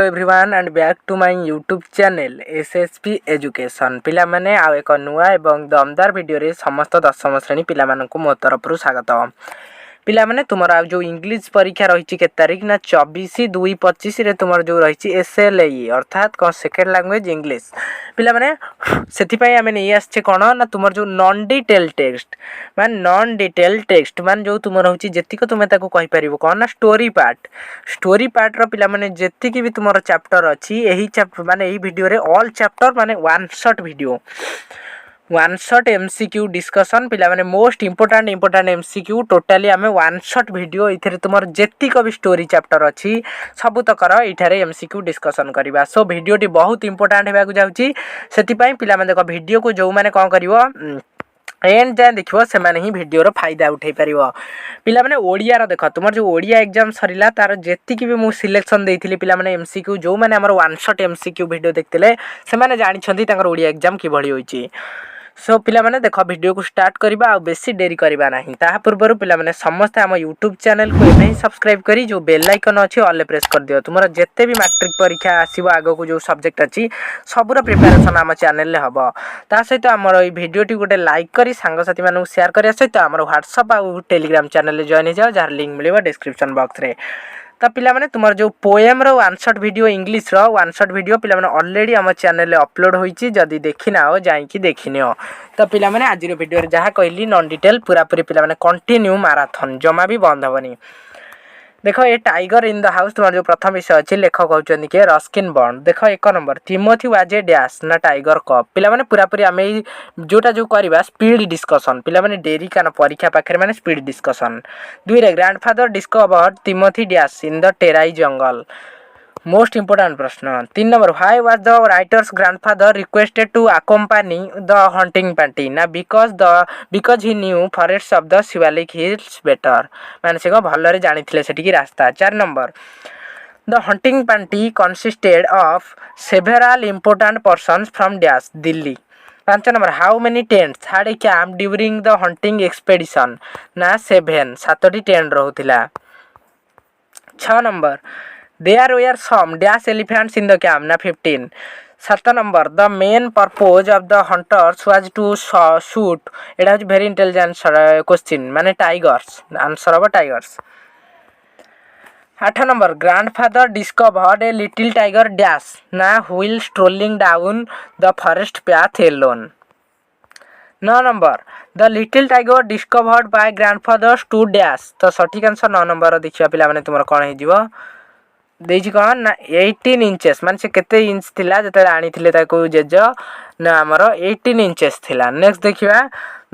Everyone and back to my YouTube channel S.S.P education पिला माने आ एक नुआ एवं दमदार वीडियो रे समस्त दशम श्रेणी पिला मानकु मो तरफ स्वागत। पिला माने तुमर आ जो इंग्लिश परीक्षा रही के तारीख ना 24/2/25 रे तुमर जो रही SLAE अर्थात कौन सेकेंड लैंग्वेज इंग्लिश पिला माने सेति पई आमे नै आछे कोन ना तुमर जो नॉन डिटेल टेक्स्ट मान जो तुमर होची जेतिक तुमे ताको कहि परिबो कोन ना स्टोरी पार्ट रो पिला माने जेतिक भी तुमर चैप्टर अछि एही चैप्टर माने एही वीडियो रे ऑल चैप्टर माने वन शॉट एमसीक्यू डिस्कशन पिला माने मोस्ट इंपोर्टेंट एमसीक्यू टोटली आमे वन शॉट वीडियो इथरे तुमर जेतिक भी स्टोरी चैप्टर अछि सबु तकर इठारे एमसीक्यू डिस्कशन करबा। सो वीडियो टी बहुत इंपोर्टेंट हेबा को जाउची सेति पई पिला माने देखो वीडियो को जो माने कोन करिवो एंड जाए देखियो से माने ही वीडियो रो फायदा उठै परिवो। पिला माने ओडिया रो देखो तुमर जो ओडिया एग्जाम सरिला तार जेतिक भी मु सिलेक्शन देइथिली पिला माने एमसीक्यू जो माने हमर वन शॉट एमसीक्यू वीडियो देखतिले से माने जानि छथि ताकर ओडिया एग्जाम कि भली होईची। सो पिला माने देखो वीडियो को स्टार्ट करबा आ बेसी देरी करबा नाही ता पूर्व पिला माने समस्त हम यूट्यूब चैनल को एमे सब्सक्राइब करी जो बेल आइकन अछि ऑल प्रेस कर दियो। तुमरा जत्ते भी मैट्रिक परीक्षा आसीबो आगो को जो सब्जेक्ट अछि सबरो प्रिपरेशन हम चैनल ले हबो। ता सहित हमर ई वीडियो टी गोटे लाइक करी संग साथी मानु शेयर करिया सहित हमर WhatsApp आ टेलीग्राम चैनल ले जॉइन हो जाओ जार लिंक मिलेबो डिस्क्रिप्शन बॉक्स रे। तो पिला माने तुमर जो पोएम रो वन शॉट वीडियो इंग्लिश रो वन शॉट वीडियो पिला माने ऑलरेडी हम चैनल ले अपलोड होईची जदी देखिना हो जाई कि देखिनियो। तो पिला माने आज रो वीडियो रे जहा कहली नॉन डिटेल पूरा पूरी पिला माने कंटिन्यू मैराथन जमा भी बंद होबनी। देखो ये टाइगर इन द हाउस तुम्हारा जो प्रथम विषय अच्छे लेखक होचंदी के रस्किन बॉन्ड। देखो एक number Timothy was a dash ना टाइगर कप पिला माने पूरा पूरी आमे जोटा जो करबा स्पीड डिस्कशन पिला माने डेरी कान परीक्षा पाखरे माने स्पीड डिस्कशन। दुई रे grandfather discovered Timothy dash in the Terai jungle most important प्रश्न। 3 number why was the writer's grandfather requested to accompany the hunting party ना because he knew forest of the Shivalik hills better माने से भल्ले रे जानि थिले सेठी की रास्ता। 4 number the hunting party consisted of several important persons from dash Delhi. 5 number how many tents had a camp during the hunting expedition ना 7 7टी टेंट रहउथिला। 6 number There were some dash elephants in the camp na 15. 7 number the main purpose of the hunters was to shoot it was very intelligent question माने tigers answer of tigers. 8 number grandfather discovered a little tiger dash na while strolling down the forest path alone. 9 number the little tiger discovered by grandfather stood dash तो सठिक answer 9 number देखिया पिला माने तुमर कोन हे जीवो देजी कौन ना 18 इंचेस मान से केते इंच थिला जते आनी थिले ताको जेज ना हमर 18 इंचेस थिला। नेक्स्ट देखिबा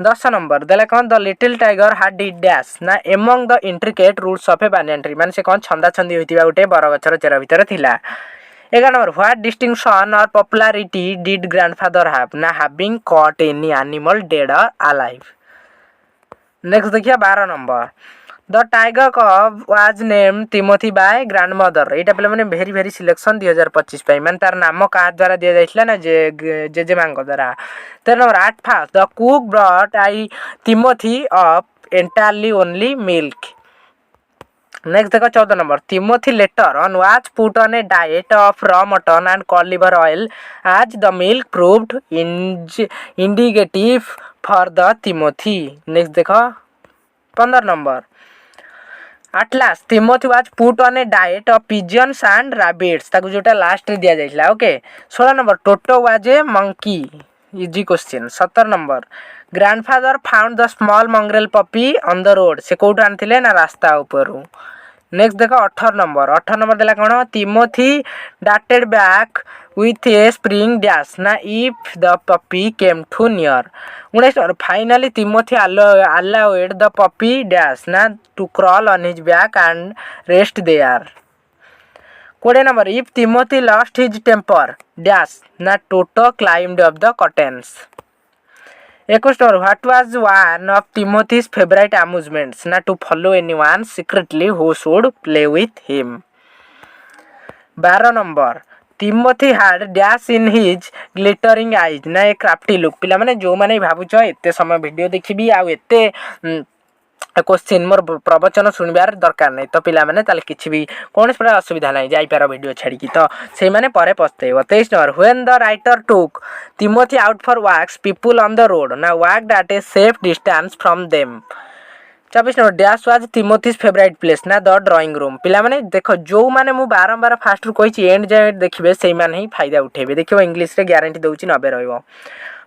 10 नंबर देला कौन the little tiger had the dash ना among the intricate rules of a banyan tree मान से कौन छंदा छंदी होइतिबा उटे बरगछर चेर भीतर थिला। 11 number what distinction or popularity did grandfather have ना having caught any animal dead or alive. Next देखिया 12 number the tiger cub was name Timothy by grandmother एटा पले माने भेरी सिलेक्शन 2025 पई माने तार नाम का द्वारा दिया जाइछला ना जे मांग द्वारा। 13 number at first the cook brought I Timothy up entirely only milk. Next देखो 14 number Timothy later on was put on a diet of raw mutton and cod liver oil as the milk proved indicative for the Timothy. Next देखो 15 number At last Timothy was put on a diet of pigeons and rabbits ताकू जोटा last रे दिया जाइछला। Okay 16 number Toto was a monkey easy question. 17 number grandfather found the small mongrel puppy on the road से कोउट आनथिले ना रास्ता ऊपर। नेक्स्ट देखो 18 नंबर देला कोन तिमोथी डाटेड back with a spring dash na if the puppy came too near. 19 number finally Timothy allowed the puppy dash na to crawl on his back and rest there. 20 number if Timothy lost his temper dash na Toto climbed up the curtains. 21 number what was one of Timothy's favorite amusements na to follow anyone secretly who should play with him. 12 number Timothy had dash in his glittering eyes ना एक crafty look पिला माने जो माने भाबुछ एते समय video देखिबी आ एते question मोर प्रवचन शुणबार दरकार नहीं तो पिला माने ताले किछि भी कौन प्रकार असुविधा नहीं जाई पार वीडियो छाड़ी की तो से माने परे पछतेइबो 23 number when the writer took Timothy out for walks people on the road ना walked at a safe distance from them 24 number dash was Timothy's favourite place ना द ड्राइंग रूम पिला माने देखो जो माने मु बारंबार फास्ट रु कहिछि एंड जाय देखिबे सेई माने ही फायदा उठेबे देखिबो इंग्लिश रे गारंटी दउछि 90 रहइबो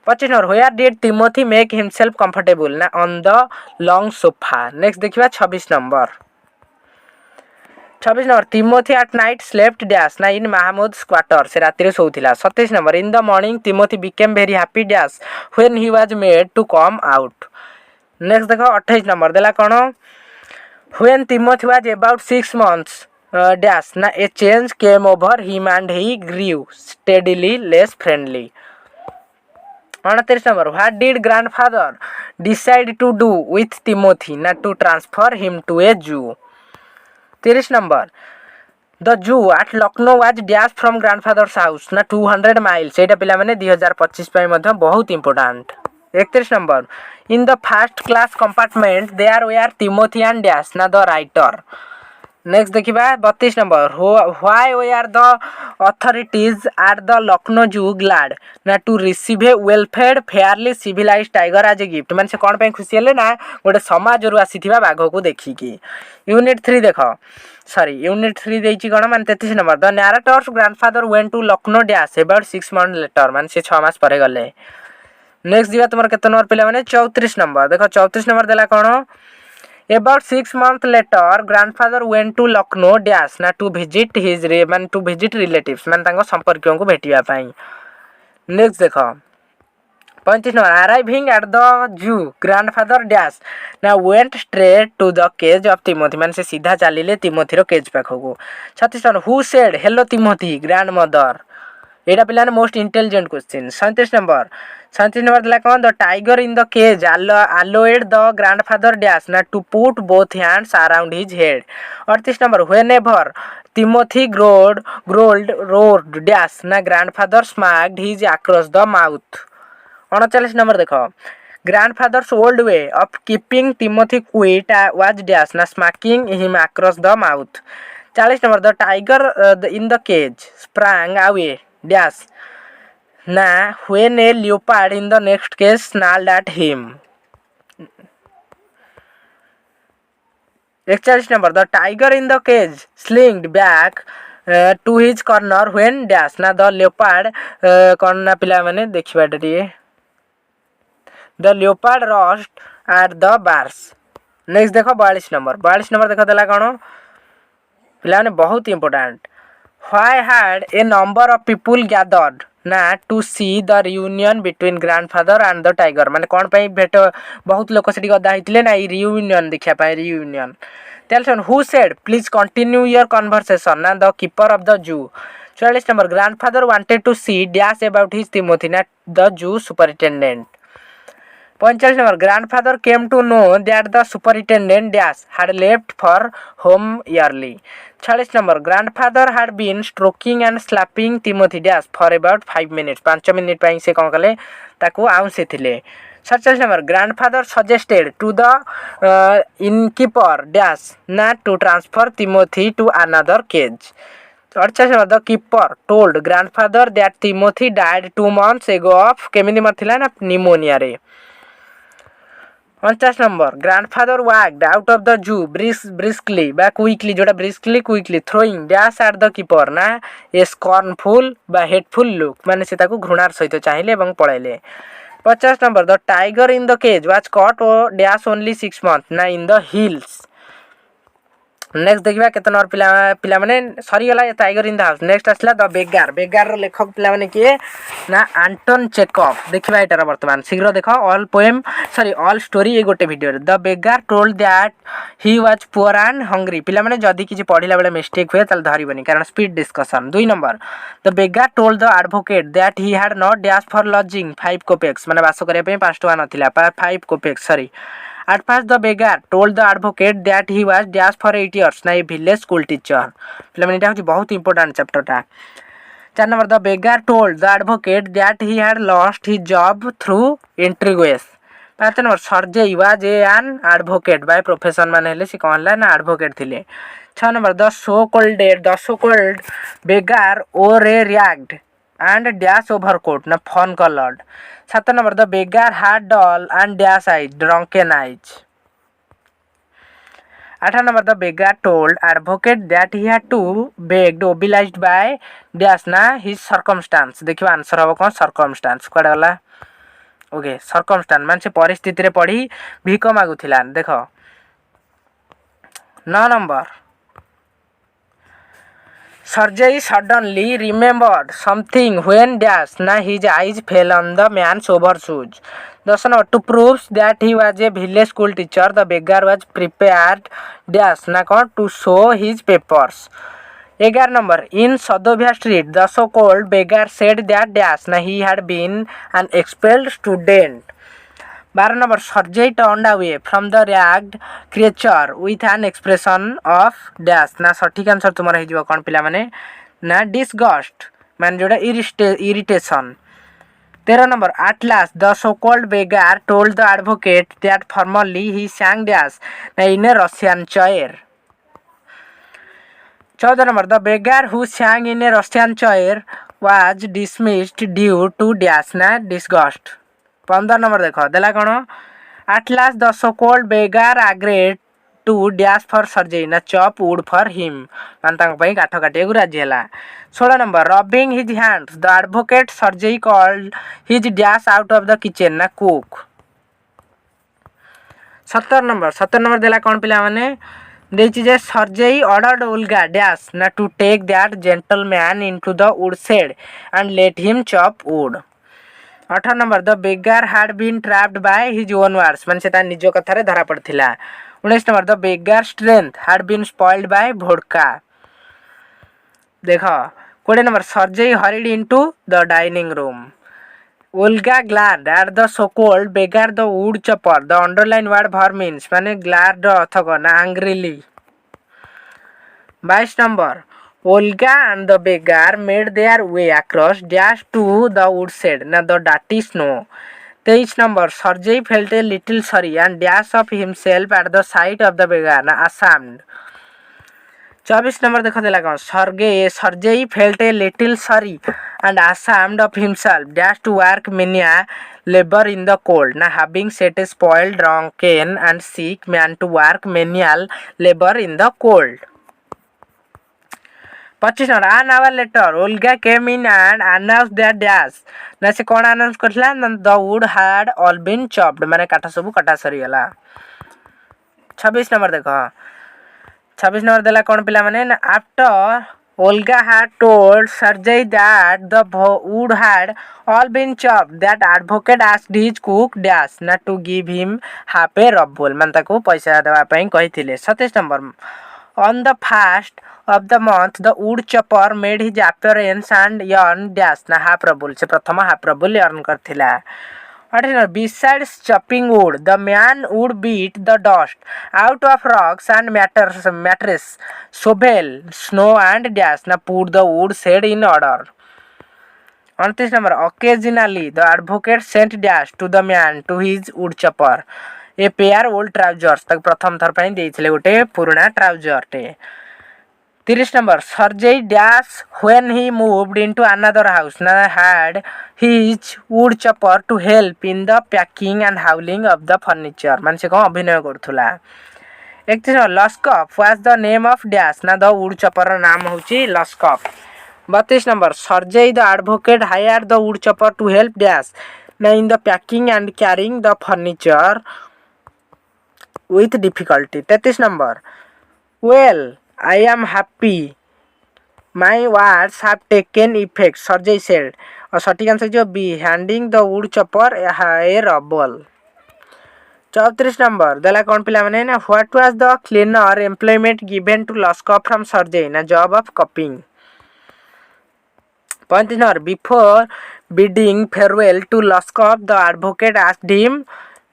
25 number where did Timothy make himself comfortable ना on the long sofa next देखिबा 26 number Timothy at night slept dash ना इन महमूद क्वार्टर से राति रे सोउथिला 27 number in the morning Timothy became very happy dash when he was made to come out next देखो 28 number देला कोन when Timothy was about 6 months dash ना a change came over him and he grew steadily less friendly 29 number what did grandfather decide to do with Timothy ना to transfer him to a zoo 30 number the zoo at Lucknow was dash from grandfather's house ना 200 miles एटा पिला माने 2025 पय मध्ये बहुत important 31 number in the first class compartment there were Timothy and dash ना the writer next देखिबा 32 number why were the authorities at the Lucknow zoo glad ना to receive a well fed fairly civilised tiger as a gift माने से कोन पे खुशी हेले ना गोटे समाज रु आसीथिबा बाघ को देखि की यूनिट 3 देखो यूनिट 3 देछि कोन माने 33 number the narrator's grandfather went to Lucknow dash about 6 month later माने से 6 मास परे गले नेक्स्ट दिबा तुमर केते नंबर पिला माने 34 नंबर देखो 34 नंबर देला कोन About 6 months later, grandfather went to Lucknow dash ना to visit his relatives मान तांको संपर्कियों को भेटिया पाई नेक्स्ट देखो 35 number arriving at the zoo grandfather dash ना went straight to the cage of Timothy मान से सीधा चलीले तिमोथी रो केज पाखो को 36 number who said hello Timothy grandmother एटा पिला ने मोस्ट इंटेलिजेंट क्वेश्चन 37 नंबर दिला कोन the tiger in the cage allowed the grandfather dash ना to put both hands around his head 38 number whenever Timothy growled road dash ना grandfather smacked his across the mouth 39 number देखो grandfather's old way of keeping Timothy quiet was dash ना smacking him across the mouth 40 number the tiger in the cage sprang away dash ना when a leopard in the next case snarled at him 41 number the tiger in the cage slinked back to his corner when dash ना the leopard corner पिला माने देखिबा टिए the leopard rushed at the bars next देखो 42 number देखो देला कोन पिला माने बहुत important why had a number of people gathered ना to see the reunion between grandfather and the tiger माने कोन पई भेट बहुत लोक सेठी गदा हितले ना रियूनियन देखिया पाए रियूनियन टेल्सन who said please continue your conversation ना the keeper of the zoo 44 number grandfather wanted to see dash about his Timothy ना the zoo superintendent 45 number grandfather came to know that the superintendent dash had left for home early 46 number grandfather had been stroking and slapping Timothy dash for about 5 minutes 5 minute पई से कोन कले ताको आउंसे थिले 47 number grandfather suggested to the innkeeper dash ना to transfer Timothy to another cage 48 number the keeper told grandfather that Timothy died 2 months ago of केमिति मरथिला ना निमोनिया रे 49 number grandfather walked out of the zoo briskly बा quickly जोटा quickly throwing dash at the keeper ना a scornful बा hateful look माने से ताको घृणार सहित चाहिले एवं पळैले 50 number the tiger in the cage was caught ओ डैश ओनली 6 मंथ ना इन द हिल्स नेक्स्ट देखिबा केतन और पिला माने सरी गला tiger in the house next आसला द बेगार रो लेखक पिला माने किए ना एंटन चेकॉफ देखिबा एटार वर्तमान शीघ्र देखो ऑल स्टोरी ए गोटे video the beggar told that he was poor and hungry पिला माने जदी किछि पढिला बेले मिस्टेक हुए ताल धरिबनी कारण speed discussion 2 number the beggar told the advocate that he had not dash for lodging 5 kopecks माने वास करे पे 5 टका नथिला 5 kopecks sorry At first, the beggar told the advocate that he was dash for 8 years ना ये village school teacher पिला मैंने इटा बहुत important chapter टा 4 number the beggar told the advocate that he had lost his job through intrigues 5 number Sergei was an advocate by profession माने हेले से कहन ला ना एडवोकेट थिले। 6 number the so called beggar or a ragged and dash overcoat ना fawn coloured. 7 number the beggar had dull and dash eyes drunken eyes. 8 number the beggar told advocate that he had to begged obliged by dash ना his circumstance. देखियो answer हो कोन circumstance कोडा वाला okay circumstance मान से परिस्थिति रे पड़ी भीख मागुथिला। देखो 9 number Sergei suddenly remembered something when dash na his eyes fell on the man's overshoes. 10 number to prove that he was a village school teacher, the beggar was prepared dash na kon to show his papers. 11 number in Sadovia street, the so-called beggar said that dash na he had been an expelled student. 12 number Sergei turned away from the ragged creature with an expression of dash ना सठिक answer तुमर हे जिवो कोन पिला माने ना disgust मान जोडा irritation। 13 number at last the so called beggar told the advocate that formerly he sang dash ना in a Russian choir। 14 number the beggar who sang in a Russian choir was dismissed due to dash ना disgust। 15 number देखो देला कोन at last the so called beggar agreed to dash for Sergei ना chop wood for him मान तांग पई काठ काटे गु राजी हला। 16 number rubbing his hands the advocate Sergei called his dash out of the kitchen ना cook। 17 नंबर देला कोन पिला माने देछि जे Sergei ordered Olga dash ना to take that gentleman into the woodshed and let him chop wood। 18 number the beggar had been trapped by his own words मान से ता निज कथारे धरा पड़थिला। 19 number the beggar strength had been spoiled by vodka. देखो 20 number Sergei hurried into the dining room. Olga glad at the so called beggar the wood chopper the underline word for means माने glad अर्थ कोना angrily. 22 number Olga and the beggar made their way across dash to the woodshed na the dirty snow। 23 number Sergei felt a little sorry and dash of himself at the sight of the beggar na ashamed। 24 number देखो देला कौन Sergei felt a little sorry and ashamed of himself dash to work mania labor in the cold na having set a spoiled drunken and sick man to work menial labor in the cold। 25 number an hour later Olga came in and announced that dash ना से कोन announce करथला the wood had all been chopped माने काटा सब काटा सरी गला। 26 number देखो 26 number देला कोन पिला माने after Olga had told Sergei that the wood had all been chopped that advocate asked his cook dash ना to give him half a ruble मान ताको पैसा देवा पई कहिथिले। 27 number on the first of the month the wood chopper made his appearance and earned dash na half ruble से प्रथम half ruble earn करथिला। 28 besides chopping wood the man would beat the dust out of rocks and mattress shovel snow and dash na put the wood shed in order। 29 number occasionally the advocate sent dash to the man to his wood chopper a pair old trousers तक प्रथम थर पई देइथिले गोटे पुराना trouser टे। 30 number Sergei dash when he moved into another house na had his wood chopper to help in the packing and hauling of the furniture मान से को अभिनय करथुला। 31 number Lushkoff was the name of dash ना the wood chopper नाम होची Lushkoff। 32 number Sergei the advocate hired the wood chopper to help dash na in the packing and carrying the furniture with difficulty। 33 number well I am happy my words have taken effect Sergei said और सटीक answer जो B handing the wood chopper a rubble। 34 number देला कोन पिला माने ना what was the cleaner employment given to Lushkoff from Sergei ना job of copying। 35 number before bidding farewell to Lushkoff the advocate asked him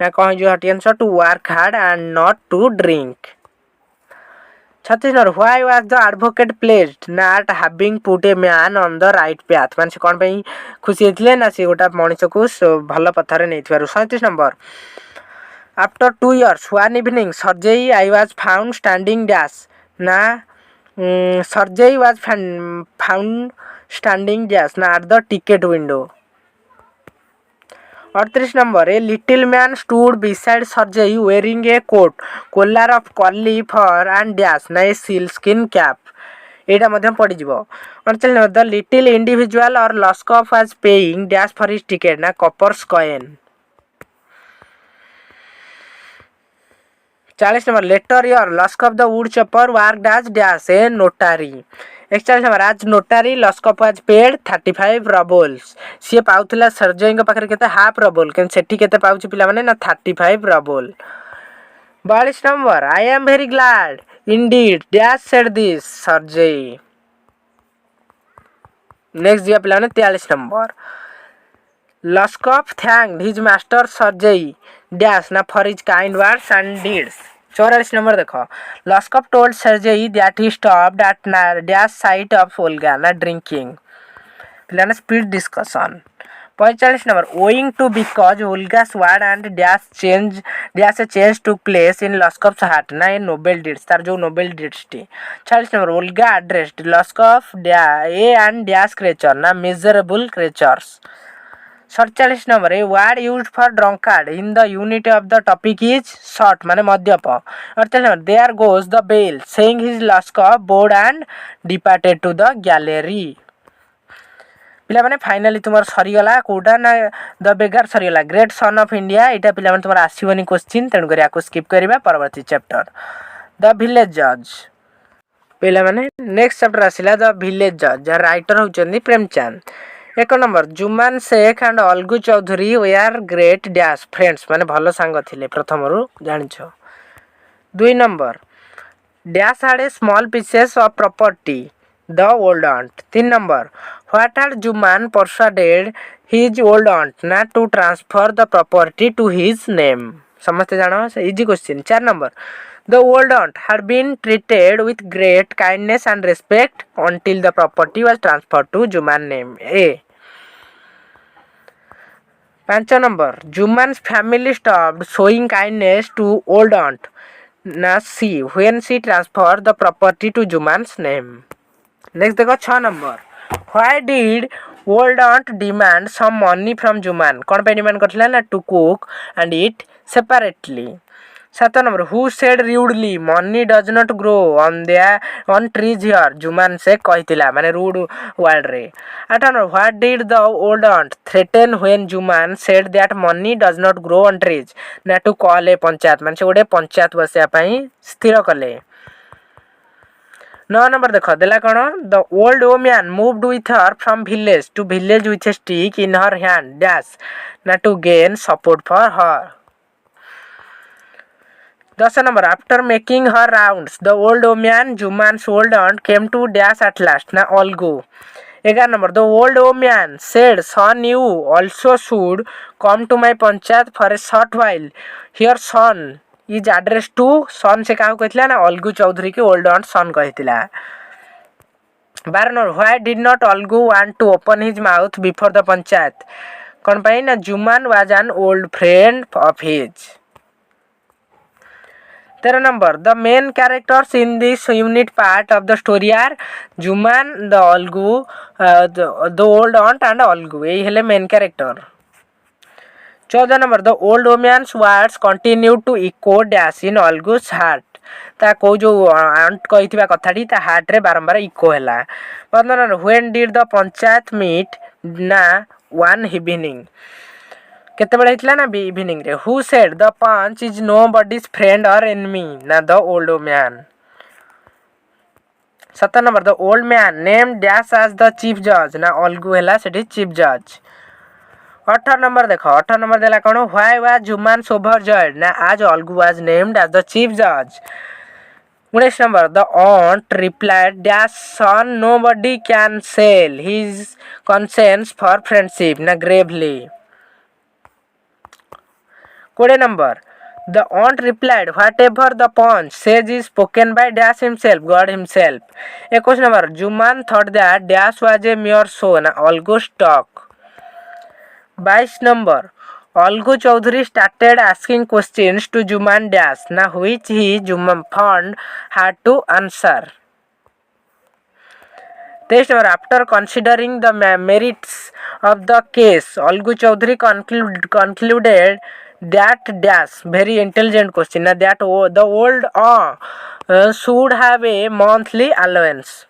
ना कह जो हटी answer to work hard and not to drink। 36 number why was the advocate placed not having put a man on the right path माने से कोन पे खुशी हेतले ना से गोटा मनीष को भल पथरे नेथिबारु 37 number after 2 years one evening Sergei I was found standing dash ना Sergei was found standing dash ना at the ticket window 38 number a little man stood beside Sergei wearing a coat collar of curly fur and dash ना a seal skin cap एटा मध्यम पड़ी जिवो 48 number the little individual or Lushkoff was paying dash for his ticket ना coppers coin 40 number later your Lushkoff the wood chopper worked as dash a notary 41 number आज notary लस्कॉफ was paid 35 रबल्स सी पाउथला सर्जई पाखरे केते half rubble केन सेठी केते पाउची पिला माने ना 35 rouble 42 number I am very glad indeed dash said this Sergei next दिया पिला माने 43 number Lushkoff thanked his master Sergei dash ना for his kind words and deeds 44 number देखो Lushkoff told Sergei that he stopped at dash sight of Olga ना drinking पिलाने speed discussion 45 number owing to because Olga's word and dash change to place in Lushkoff's heart ना ए noble deeds तार जो noble deeds टी 46 number Olga addressed Lushkoff a and dash creature ना miserable creatures 47 number a word used for drunkard in the unit of the topic is short माने मद्यप 48 number there goes the bell saying his Lushkoff bowed and departed to the gallery पिला माने finally तुमर सरी गला कोडा ना the beggar सरी गला ग्रेट सन ऑफ इंडिया एटा पिला माने तुमर आसीबनी क्वेश्चन तेन करिया को स्किप करबा परवर्ती चैप्टर द विलेज जज पिला माने नेक्स्ट चैप्टर आसिला द विलेज जज जर राइटर होचंदी Premchand 1 number Jumman Sheikh and Algu Chaudhari were great dash friends माने भलो सांग थिले प्रथम रु जानिछो 2 number dash had a small pieces of property the old aunt 3 number what had जुमान persuaded his old aunt not to transfer the property to his name समझते जानो easy question 4 number the old aunt had been treated with great kindness and respect until the property was transferred to Jumman name A 5 number Jumman's family stopped showing kindness to old aunt ना C when she transferred the property to जुमान's name next देखो 6 number why did old aunt demand some money from जुमान कौन पे demand करथिला ना to cook and eat separately 7 number who said rudely money does not grow on trees here Jumman से कहितिला माने rude word रे 8 number what did the old aunt threaten when Jumman said that money does not grow on trees ना to call a panchayat माने से गोटे पंचायत बसिया पई स्थिर कले 9 नंबर देखो देला कोन the old woman moved with her from village to village with a stick in her hand dash ना to gain support for her 10 number after making her rounds the old woman Jumman's old aunt came to dash at last ना Algu 11 number the old woman said son you also should come to my panchayat for a short while here son is addressed to son से काहू कहथिला ना अलगू चौधरी के old aunt son कहथिला 12 number why did not Algu want to open his mouth before the panchayat कोन पई ना Jumman was an old friend of his 13 number the main characters in this unit part of the story are Jumman the Algu the old aunt and Algu यही हेले main character 14 number the old woman's words continue to echo dash in Algu's heart ता को जो aunt कहिथिबा कथाटी ता heart रे बारंबार इको हैला 15 number when did the panchayat meet ना वन इवनिंग केते बडा हितला ना इवनिंग रे who said the panch is nobody's friend or enemy ना the old man 17 number the old man name dash as the chief जज ना अलगू हैला सेठी चीफ जज 18 नंबर देखो 18 नंबर देला कोन व्हाई वाज जुमान ओवरजॉयड ना आज Algu was named as the chief जज 19 number the aunt replied dash son nobody can sell his conscience for friendship ना gravely 20 number The aunt replied, whatever the punch says is spoken by Dash himself, God himself. A question number. Juman thought that Dash was a mere show, na Algu's talk. 22 number. Algu Chaudhary started asking questions to Juman Dash, na which he Juman found had to answer. Test number. After considering the merits of the case, Algu Chaudhary concluded that dash very intelligent question that the old should have a monthly allowance.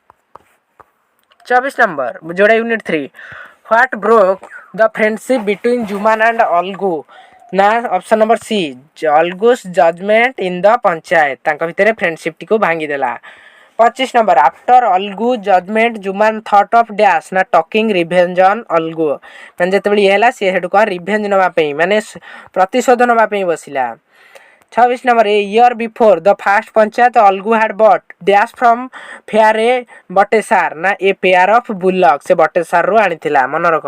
24 number जोड़ा unit 3 what broke the friendship between Juman and Algu ना option number C Algu's judgment in the panchayat तांका भितरे friendship T को भांगी देला 25 number after Algu judgment Juman thought of dash ना talking revenge on Algu माने जेतेबेले ये हला से हेडु को रिवेंज नबा पई माने प्रतिशोध नबा पई बसिला 26 number a year before the first panchayat Algu had bought dash from fair a Batesar ना ए पेयर ऑफ बुलक से बटेसार रो आनिथिला मन रख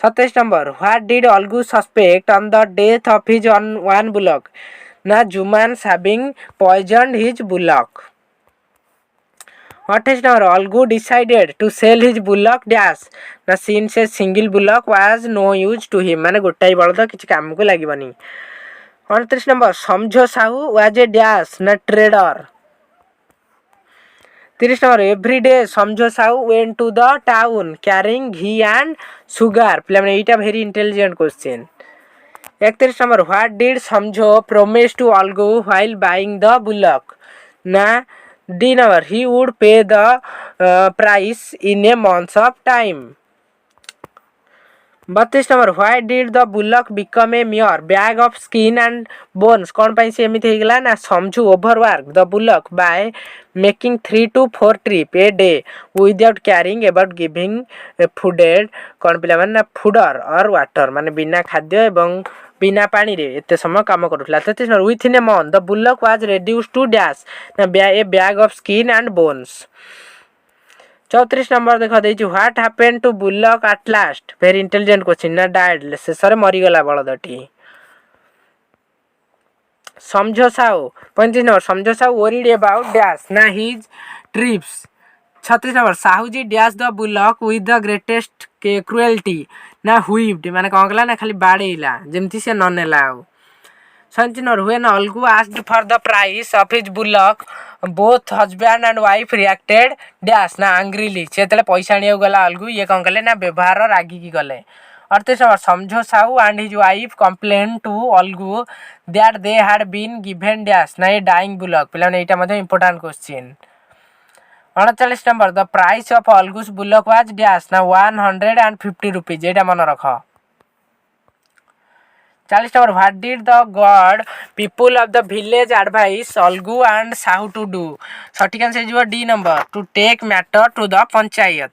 27 number what did Algu suspect on the death of his one bullock ना Jumman having poisoned his bullock 28 number Algu decided to sell his bullock dash ना since a single bullock was no use to him माने गोटाई बळद किछि काम को लागिबनी 29 number Samjhu Sahu was a dash ना trader 30 number every day समझो Sahu went to the town carrying ghee and sugar play माने एटा very intelligent question 31 number what did समझो promise to Algu while buying the bullock ना D number he would pay the price in a month of time 32 number why did the bullock become a mere bag of skin and bones कौन पाई से एमिति हेगला ना समझू overwork the bullock by making 3 to 4 trip a day without caring about giving fooded कौन पिला माने ना fodder और वाटर माने बिना खाद्य एवं बिना पानी रे एते समय काम करूला 33 number within a month the bullock was reduced to dash ना a bag of skin and bones 34 number देखा देछि what happened to bullock at last very intelligent question ना डाइड शेषरे मरि गला बळदटी Samjhu Sahu 35 number Samjhu Sahu worried about dash ना his trips 36 number Sahu ji dash the bullock with the greatest cruelty ना whipped माने कोन कला ना खाली बाडेइला जेमति से न नेला 37 number when Algu asked for the price of his bullock both husband and wife reacted dash ना एंग्रीली सेतले पैसा आनियो गला अलगु ये कोन कले ना व्यवहार रागी की गले 38 number Samjhu Sahu and his wife complain to Algu that they had been given dash ना ये डाइंग बुलक पिलाने एटा मध्ये important question 39 number the price of Algu's bullock was dash ना 150 रुपीस एटा मन रख 40 number what did the god people of the village advise Algu and Sahu to do सठिक आंसर जो D number to take matter to the panchayat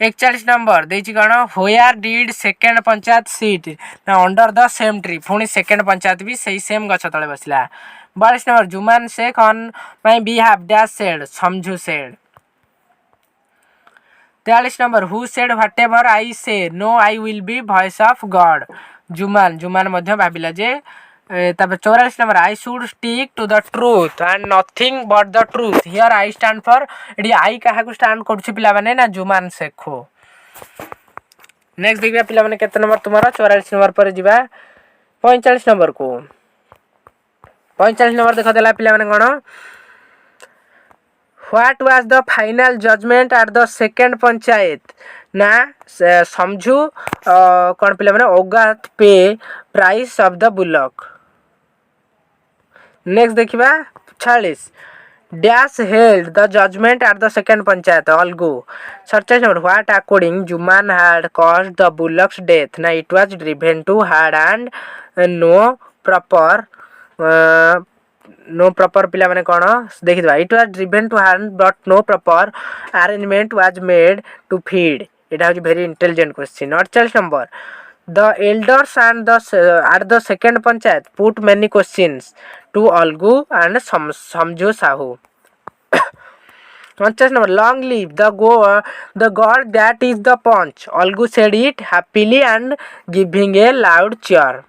41 number देछि कोन where did second panchayat sit ना under the same tree पुनी second panchayat भी सही same गछ तळे बसला 42 number Jumman Shaikh on my behalf dash said Samjhu said 43 number who said whatever I say no I will be voice of god Jumman Jumman मध्य भाबिला जे तबे 44 number I should stick to the truth and nothing but the truth here I stand for AD आई काहा को stand करछि पिला माने ना जुमान शेखो नेक्स्ट देखिबा पिला माने केते नंबर तुम्हारा 44 नंबर पर जिबा 45 नंबर को 45 नंबर देखा देला पिला माने कोन What was the final judgment at the second panchayat ना समझू कौन पिला माने औगात पे price of the bullock next देखिबा 46 dash held the judgement at the second panchayat Algu 47 number what according Jumman had caused the bullock's death ना it was driven too hard and no proper पिला माने कोन देखि दबा it was driven too hard but no proper arrangement was made to feed एटा हो very intelligent question 48 number the elders and the at the second panchayat put many questions to Algu and Samjhu Sahu 49 number long live the god that is the panch Algu said it happily and giving a loud cheer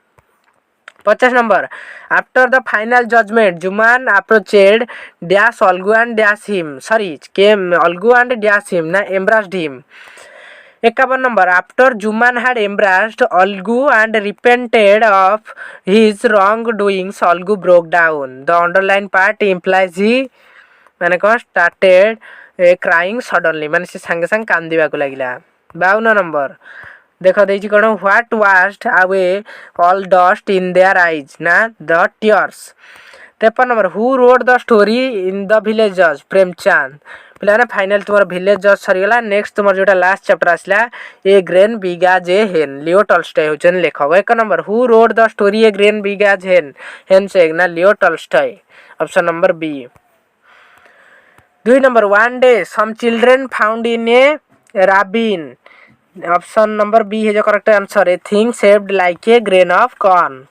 50 number. After the final judgment, Juman approached dash Algu and dash him. Sorry, came Algu and dash him. Na embraced him. 51 number. After Juman had embraced Algu and repented of his wrongdoings, Algu broke down. The underlined part implies he ମାନେ କ'ଣ started crying suddenly, ମାନେ ସେ ସାଙ୍ଗେ ସାଙ୍ଗେ କାନ୍ଦିବାକୁ ଲାଗିଲା। 52 number ଦେଖ ଦେଇଛି କ'ଣ, what washed away all dust in their eyes, ନା the tears. 53 number, who wrote the story in the village ଜଜ୍, ପ୍ରେମଚାନ୍ଦ। ପିଲାମାନେ ଫାଇନାଲ ତୁମର ଭିଲେଜ ଜଜ୍ ସରିଗଲା। ନେକ୍ସଟ ତୁମର ଯୋଉଟା ଲାଷ୍ଟ ଚାପ୍ଟର ଆସିଲା a grain big as a hen, Leo Tolstoy ହେଉଛନ୍ତି ଲେଖକ। 1 number, who wrote the story a grain big as hen, hen's egg, ନା Leo Tolstoy, option number B. 2 number, one day some children found in a ravine, option number B is the correct answer, a thing shaped like a grain of corn.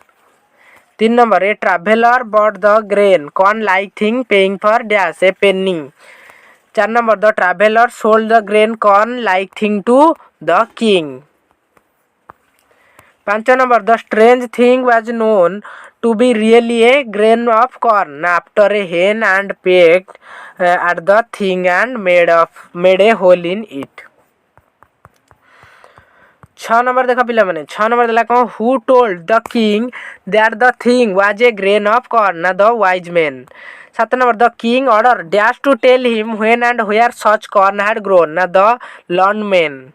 3 number, a traveler bought the grain corn like thing paying for dash, a penny. 4 number, the traveler sold the grain corn like thing to the king. 5 number, the strange thing was known to be really a grain of corn after a hen and pecked at the thing and made a hole in it. 6 number देखा पिला माने 6 number देला कौन, who told the king that the thing was a grain of corn, ना the wise man. 7 number, the king ordered dash to tell him when and where such corn had grown, ना the learned man.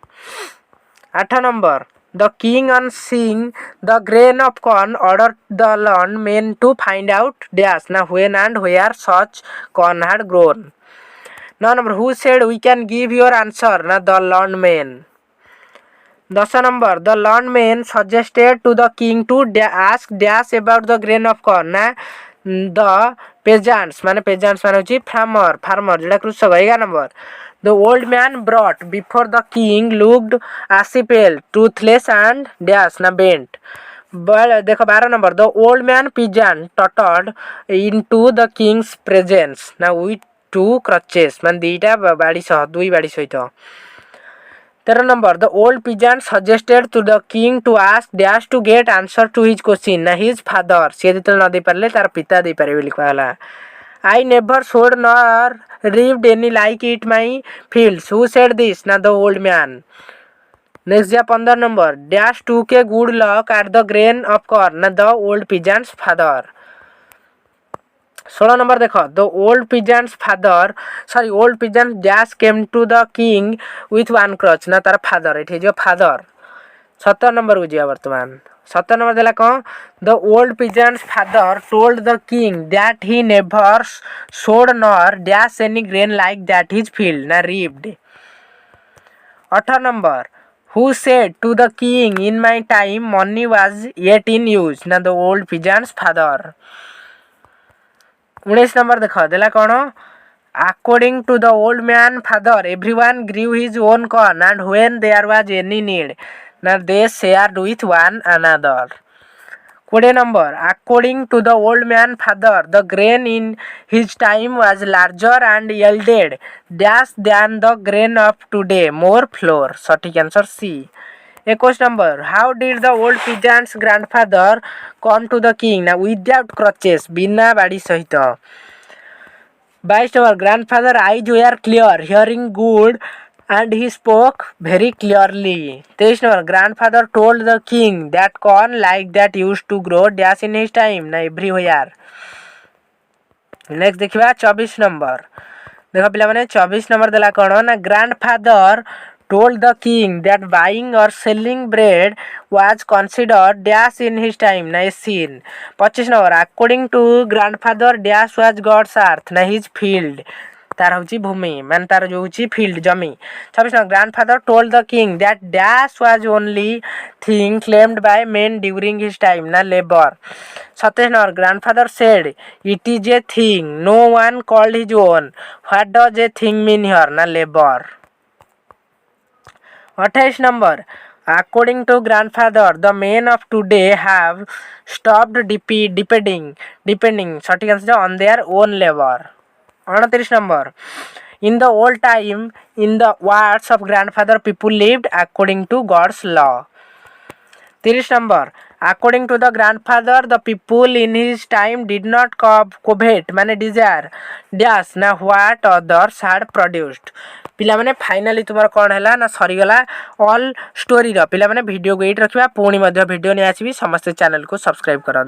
8 number, the king on seeing the grain of corn ordered the learned men to find out dash, na when and where such corn had grown. 9 number, who said we can give your answer, na the learned men. 10 number, the learned men suggested to the king to ask dash about the grain of corn, na the peasants, माने peasants माने होची farmer जेटा कृषक। 11 number, the old man brought before the king looked as if pale, toothless and dash, na bent. But देखो 12 number, the old man peasant tottered into the king's presence, na with 2 crutches, मान दीटा बाड़ी सह, दुई बाड़ी सहित। 13 number, the old peasant suggested to the king to ask dash to get answer to his question, na his father, से जेतल न दे पारले तार पिता दे पारे बोली कहला। I never sowed nor reaped any like it my fields, who said this, na the old man. Next ja 15 number, dash took a good look at the grain of corn, na the old peasant's father. 16 number देखो, the old peasant dash came to the king with one crutch, ना तार father, it is your father. 17 number को जिया वर्तमान 17 number देला कौन, the old peasant's father told the king that he never sowed nor dash any grain like that his field, ना reaped. 18 number, who said to the king in my time money was yet in use, ना the old peasant's father. 19 number देखो देला कौन, according to the old man father everyone grew his own corn and when there was any need, ना they shared with one another. 20 number, according to the old man father the grain in his time was larger and yielded dash than the grain of today, more flour. सटीक answer C. 21 number, how did the old peasant's grandfather come to the king, ना without crutches, बिना बाड़ी सहित। 22 number, grandfather eyes were clear, hearing good and he spoke very clearly. 23 number, grandfather told the king that corn like that used to grow dash in his time, ना everywhere. Next देखिबा 24 number देखो पिला माने 24 number देला कोन, ना grandfather told the king that buying or selling bread was considered dash in his time, na a sin. 25 number, according to grandfather dash was God's earth, na his field, तार होची भूमि, मान तार जो होची फील्ड जमी। 26 number, grandfather told the king that dash was only thing claimed by men during his time, na labor. 27 number, grandfather said it is a thing no one called his own, what does a thing mean here, na labor. 28 number, according to grandfather the men of today have stopped depending सटीक answer on their own labor. 29 number, in the old time in the words of grandfather people lived according to God's law. 30 number according to the grandfather the people in his time did not covet माने desire dash ना what others had produced. पिला माने finally तुमर कोन हैला ना सरीगला all story रो पिला माने video को एट रखिबा पुणी मध्ये वीडियो नै आसीबी समस्त चैनल को सब्सक्राइब करा।